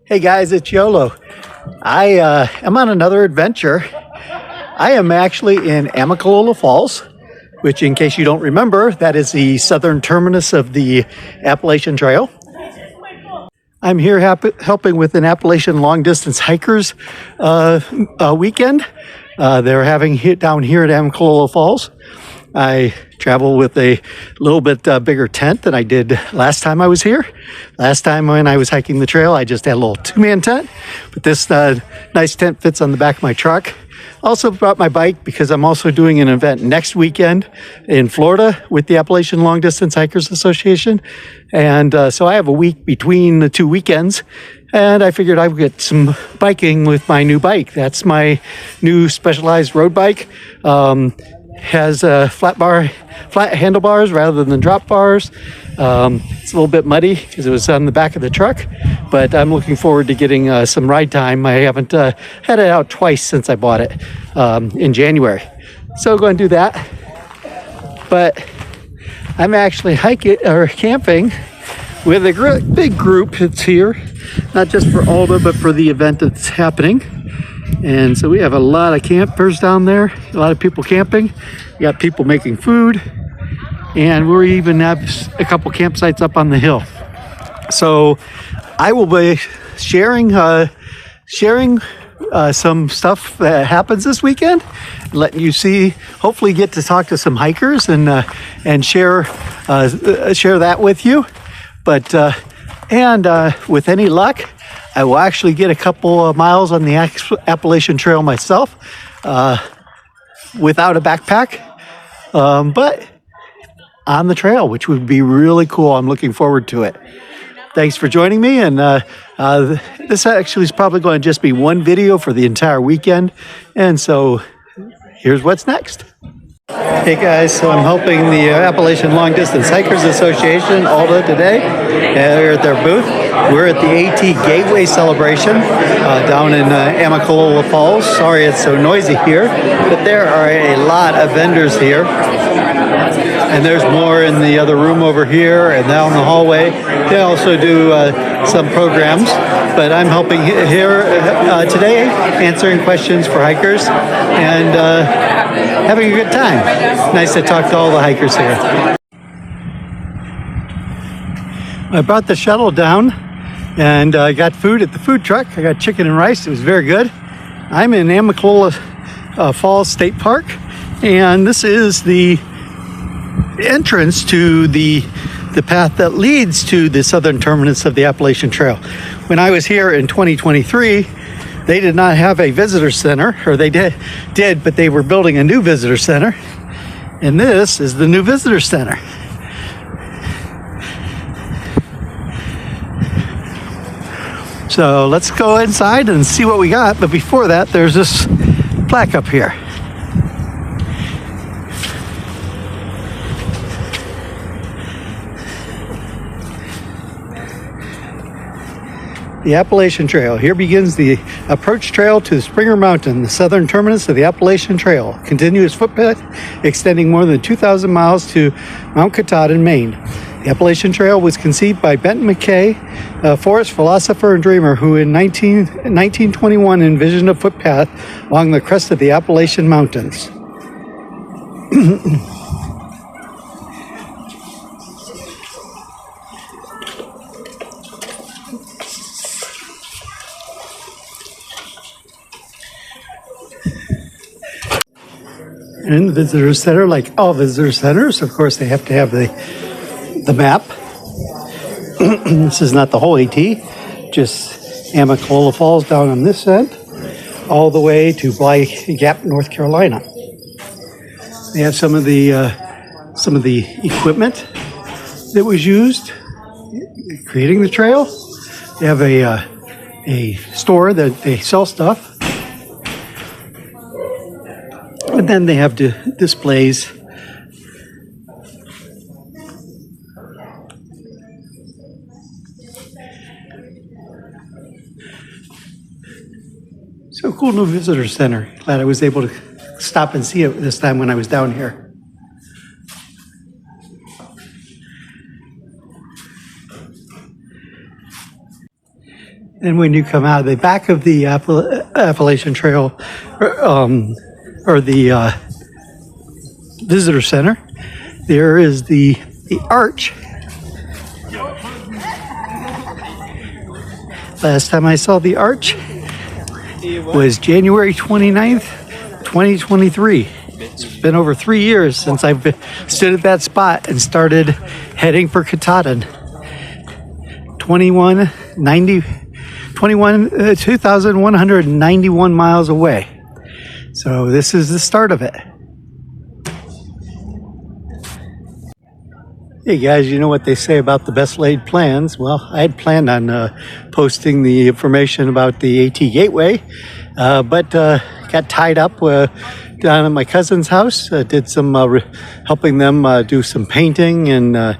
Hey guys, it's YOLO. I am on another adventure. I am actually in Amicalola Falls, which, in case you don't remember, that is the southern terminus of the Appalachian Trail. I'm here helping with an Appalachian long distance hikers weekend. They're having it down here at Amicalola Falls. I travel with a little bit bigger tent than I did last time I was here. Last time when I was hiking the trail, I just had a little two-man tent, but this nice tent fits on the back of my truck. Also brought my bike because I'm also doing an event next weekend in Florida with the Appalachian Long Distance Hikers Association. And so I have a week between the two weekends, and I figured I would get some biking with my new bike. That's my new Specialized road bike. Has flat handlebars rather than drop bars. It's a little bit muddy because it was on the back of the truck, but I'm looking forward to getting some ride time. I haven't had it out twice since I bought it in January, so going to do that. But I'm actually camping with a big group that's here, not just for ALDHA, but for the event that's happening. And so we have a lot of campers down there, a lot of people camping. We got people making food, and we even have a couple campsites up on the hill. So I will be sharing some stuff that happens this weekend, letting you see, hopefully get to talk to some hikers and share that with you. But with any luck, I will actually get a couple of miles on the Appalachian Trail myself without a backpack, but on the trail, which would be really cool. I'm looking forward to it. Thanks for joining me, and this actually is probably going to just be one video for the entire weekend, and so here's what's next. Hey guys, so I'm helping the Appalachian Long Distance Hikers Association, ALDHA, today. They're at their booth. We're at the AT Gateway celebration down in Amicalola Falls. Sorry it's so noisy here, but there are a lot of vendors here. And there's more in the other room over here and down the hallway. They also do some programs, but I'm helping here today, answering questions for hikers and having a good time. Nice to talk to all the hikers here. I brought the shuttle down and I got food at the food truck. I got chicken and rice. It was very good. I'm in Amicalola Falls State Park, and this is the entrance to the path that leads to the southern terminus of the Appalachian Trail. When I was here in 2023, they did not have a visitor center, or they did, but they were building a new visitor center. And this is the new visitor center. So let's go inside and see what we got. But before that, there's this plaque up here. The Appalachian Trail. Here begins the approach trail to Springer Mountain, the southern terminus of the Appalachian Trail. Continuous footpath extending more than 2,000 miles to Mount Katahdin, Maine. The Appalachian Trail was conceived by Benton McKay, a forest philosopher and dreamer who in 1921 envisioned a footpath along the crest of the Appalachian Mountains. In the visitor center, like all visitor centers, of course, they have to have the map. This is not the whole AT, just Amicalola Falls down on this end, all the way to Bly Gap, North Carolina. They have some of the equipment that was used creating the trail. They have a store that they sell stuff. And then they have displays. So cool new visitor center. Glad I was able to stop and see it this time when I was down here. And when you come out of the back of the Appalachian Trail, or the visitor center, there is the arch. Last time I saw the arch was January 29th, 2023. It's been over 3 years since I've stood at that spot and started heading for Katahdin. 2,191 miles away. So this is the start of it. Hey guys, you know what they say about the best laid plans? Well, I had planned on posting the information about the AT Gateway, but got tied up down at my cousin's house. Did some helping them do some painting and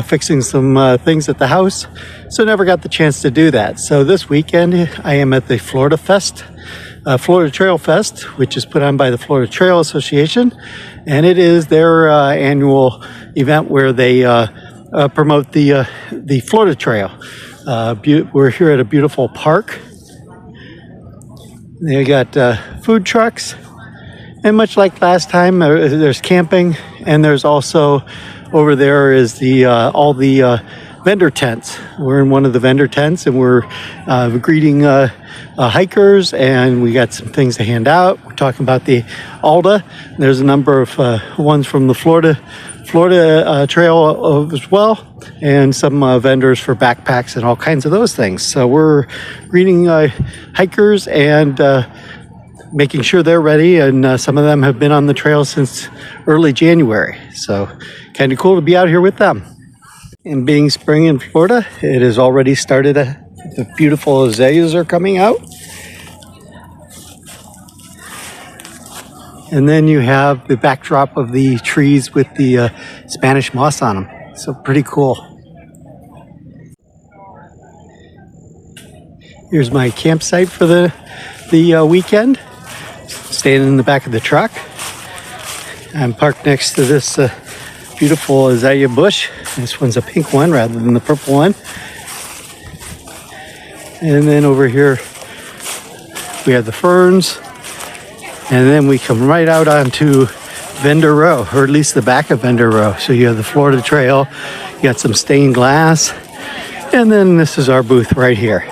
fixing some things at the house. So never got the chance to do that. So this weekend I am at the Florida Trail Fest, which is put on by the Florida Trail Association, and it is their annual event where they promote the Florida Trail. We're here at a beautiful park. They got food trucks, and much like last time, there's camping, and there's also over there is all the vendor tents. We're in one of the vendor tents, and we're greeting hikers, and we got some things to hand out. We're talking about the ALDHA. There's a number of ones from the Florida Trail as well, and some vendors for backpacks and all kinds of those things. So we're greeting hikers and making sure they're ready, and some of them have been on the trail since early January. So kind of cool to be out here with them. And being spring in Florida, it has already started. The beautiful azaleas are coming out. And then you have the backdrop of the trees with the Spanish moss on them. So pretty cool. Here's my campsite for the weekend. Staying in the back of the truck. I'm parked next to this beautiful azalea bush. This one's a pink one rather than the purple one. And then over here we have the ferns. And then we come right out onto Vendor Row, or at least the back of Vendor Row. So you have the Florida Trail, you got some stained glass, and then this is our booth right here.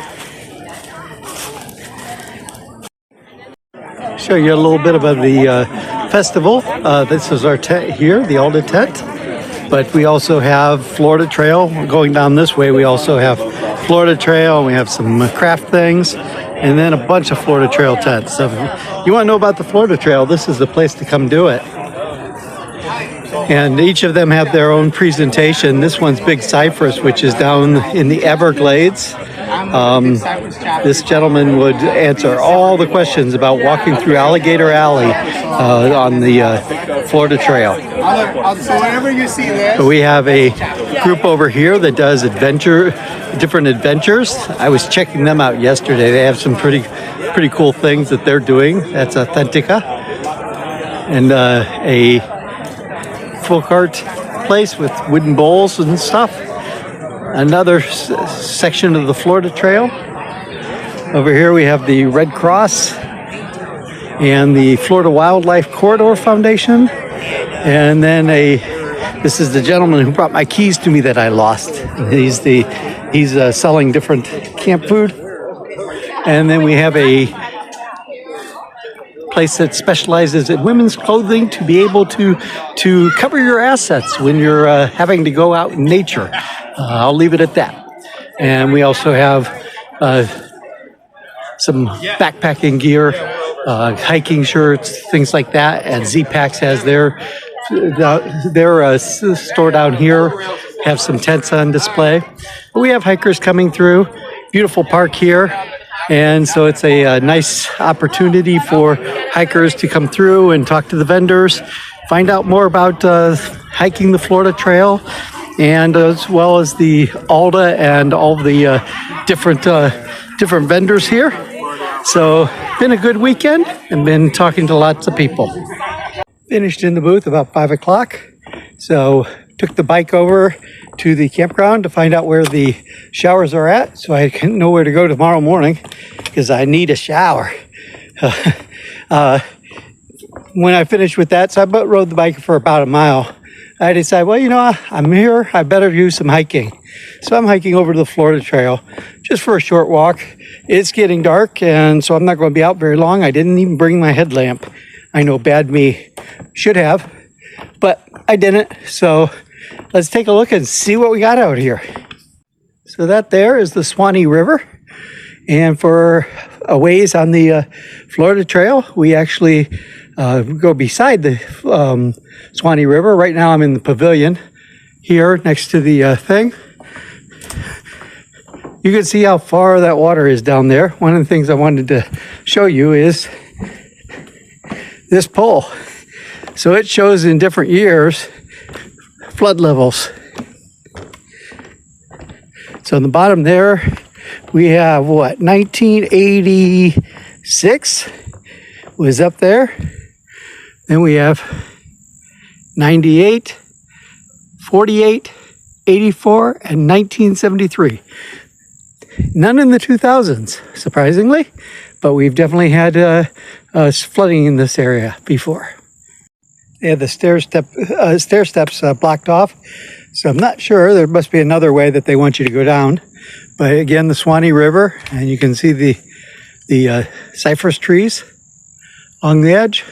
Show you a little bit about the festival. This is our tent here, the ALDHA tent. But we also have Florida Trail. Going down this way, we also have Florida Trail. We have some craft things, and then a bunch of Florida Trail tents. So if you want to know about the Florida Trail, this is the place to come do it. And each of them have their own presentation. This one's Big Cypress, which is down in the Everglades. This gentleman would answer all the questions about walking through Alligator Alley on the Florida Trail. So whenever you see this, we have a group over here that does different adventures. I was checking them out yesterday. They have some pretty cool things that they're doing. That's Authentica, and a folk art place with wooden bowls and stuff. Another section of the Florida Trail. Over here we have the Red Cross and the Florida Wildlife Corridor Foundation. And then this is the gentleman who brought my keys to me that I lost. He's selling different camp food. And then we have a place that specializes in women's clothing to be able to cover your assets when you're having to go out in nature. I'll leave it at that. And we also have some backpacking gear, hiking shirts, things like that. And Z-Packs has their store down here, have some tents on display. But we have hikers coming through. Beautiful park here. And so it's a nice opportunity for hikers to come through and talk to the vendors, find out more about hiking the Florida Trail, and as well as the ALDHA and all the different vendors here. So been a good weekend and been talking to lots of people. Finished in the booth about 5 o'clock. So took the bike over to the campground to find out where the showers are at so I can know where to go tomorrow morning because I need a shower. When I finished with that, so I rode the bike for about a mile. I decided, well, you know, I'm here, I better do some hiking. So I'm hiking over to the Florida Trail just for a short walk. It's getting dark, and so I'm not going to be out very long. I didn't even bring my headlamp. I know, bad me. Should have, but I didn't. So let's take a look and see what we got out here. So that there is the Swanee River. And for a ways on the Florida Trail, we actually go beside the Swanee River. Right now I'm in the pavilion here next to the thing. You can see how far that water is down there. One of the things I wanted to show you is this pole. So it shows in different years flood levels. So on the bottom there, we have what, 1986 was up there. Then we have 98, 48, 84, and 1973. None in the 2000s, surprisingly, but we've definitely had flooding in this area before. They had the stair steps blocked off, so I'm not sure. There must be another way that they want you to go down. But again, the Swanee River, and you can see the cypress trees along the edge.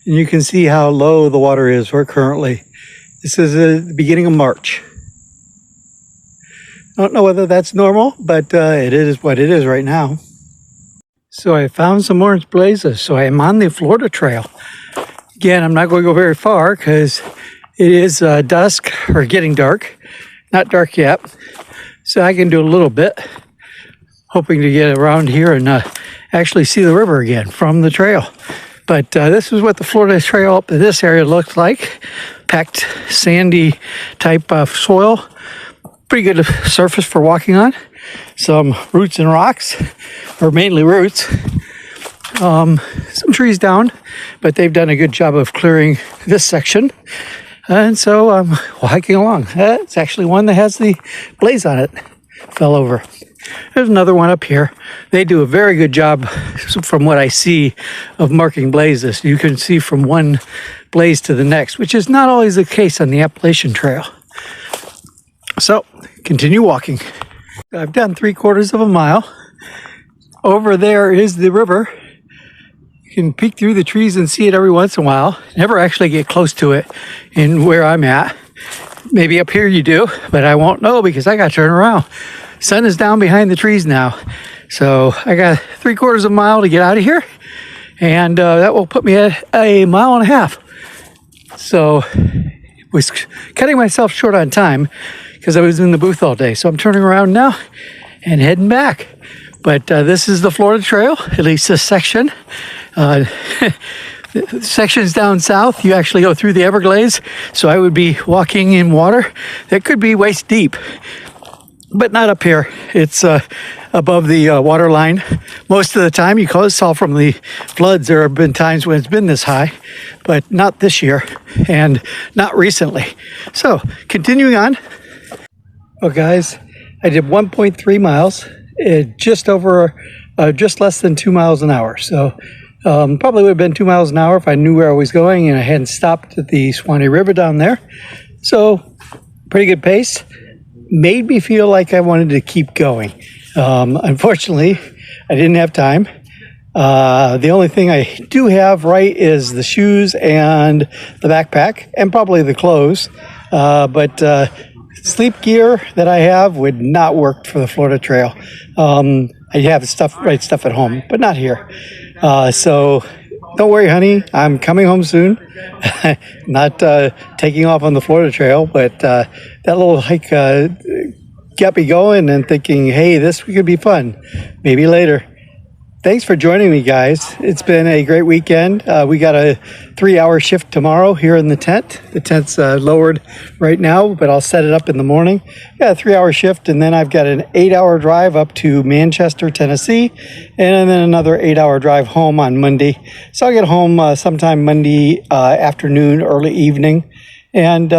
And you can see how low the water is. We're currently, this is the beginning of March. I don't know whether that's normal, but it is what it is right now. So I found some orange blazes. So I am on the Florida Trail. Again, I'm not going to go very far because it is dusk or getting dark. Not dark yet. So I can do a little bit. Hoping to get around here and actually see the river again from the trail. But this is what the Florida Trail up in this area looks like. Packed, sandy type of soil. Pretty good surface for walking on. Some roots and rocks, or mainly roots. Some trees down, but they've done a good job of clearing this section. And so I'm hiking along. It's actually one that has the blaze on it. Fell over. There's another one up here. They do a very good job, from what I see, of marking blazes. You can see from one blaze to the next, which is not always the case on the Appalachian Trail. So, continue walking. I've done 3/4 of a mile. Over there is the river. You can peek through the trees and see it every once in a while. Never actually get close to it in where I'm at. Maybe up here you do, but I won't know because I got to turn around. Sun is down behind the trees now. So I got 3/4 of a mile to get out of here. And that will put me at a mile and a half. So was cutting myself short on time because I was in the booth all day. So I'm turning around now and heading back. But this is the Florida Trail, at least this section. Sections down south, you actually go through the Everglades. So I would be walking in water that could be waist deep, but not up here. It's above the water line. Most of the time, you saw from the floods, there have been times when it's been this high, but not this year and not recently. So continuing on. Well, guys, I did 1.3 miles, just less than 2 miles an hour. So probably would have been 2 miles an hour if I knew where I was going and I hadn't stopped at the Swanee River down there. So pretty good pace. Made me feel like I wanted to keep going. Unfortunately, I didn't have time. The only thing I do have right is the shoes and the backpack and probably the clothes. But sleep gear that I have would not work for the Florida Trail. I have stuff at home, but not here. So don't worry, honey. I'm coming home soon. Not taking off on the Florida Trail, but that little hike got me going and thinking, hey, this could be fun. Maybe later. Thanks for joining me, guys. It's been a great weekend. We got a 3-hour shift tomorrow here in the tent. The tent's lowered right now, but I'll set it up in the morning. Got a 3-hour shift, and then I've got an 8-hour drive up to Manchester, Tennessee, and then another 8-hour drive home on Monday. So I'll get home sometime Monday afternoon, early evening, and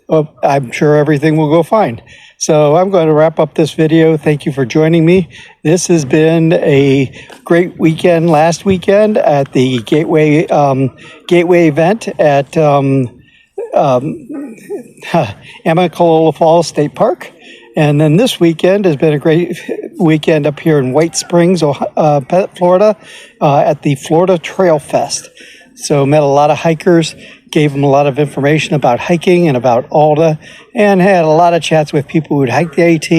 I'm sure everything will go fine. So I'm going to wrap up this video. Thank you for joining me. This has been a great weekend last weekend at the Gateway event at Amicalola Falls State Park. And then this weekend has been a great weekend up here in White Springs, Florida, at the Florida Trail Fest. So met a lot of hikers, gave them a lot of information about hiking and about ALDHA, and had a lot of chats with people who'd hiked the AT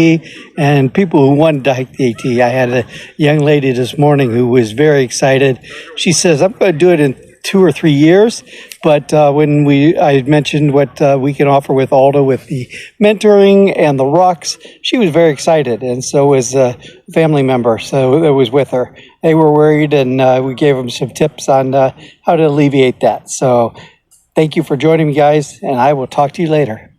and people who wanted to hike the AT. I had a young lady this morning who was very excited. She says, I'm going to do it in 2 or 3 years, but when I mentioned what we can offer with ALDHA with the mentoring and the rocks, she was very excited, and so was a family member so that was with her. They were worried, and we gave them some tips on how to alleviate that. So thank you for joining me, guys, and I will talk to you later.